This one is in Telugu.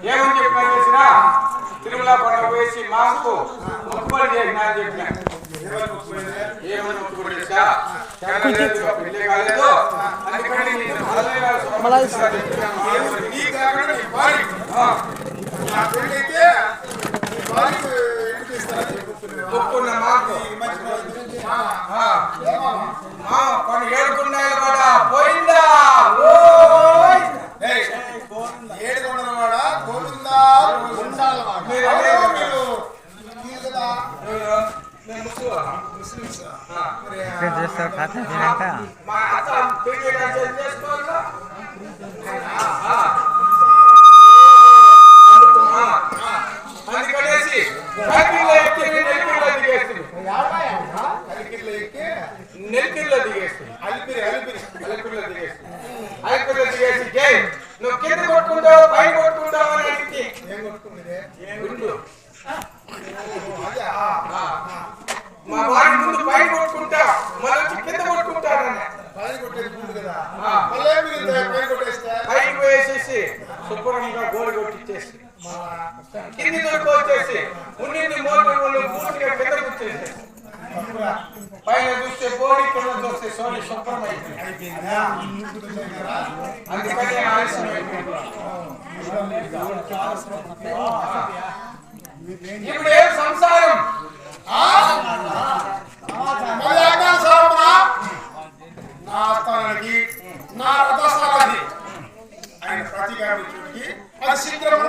ఏమని చెప్పినా చేసినా తిరుమల కొండ వేసి మాకు మొక్కుబడి చేసినా అని చెప్పిన. ఏమని మొక్కుబడి చేసా పెళ్లి కాలేదు అందుకని కొన్ని ఏడుకున్నాయి కూడా పోయిందా అందుకనేసి నెల్కిల్లో దిగేస్తుంది అలిపిరిలో దిగేసి జై నువ్వు కింద కొట్టుకుంటావు పై కొట్టుకుంటావు అని అడిగితే మా వాడి ముందు పై కొట్టుకుంటా మళ్ళీ కింద కొట్టుకుంటానని పైకి పోయేసేసి శుభ్రంగా గోలు కొట్టించేసి కింది దొరికి వచ్చేసి ఉన్నింది మోటార్ పూర్తిగా కింద కూర్చేసి పైన చూస్తే బోడి కింద చూస్తే సోని శుభ్రం అయిపోయింది. అందుకని ఆలస్యం అయిపోయింది. ఇప్పుడు ఏం సంసారం నా స్థానానికి నా రథస్థానానికి ఆయన ప్రతీకారం అది శీఘ్రము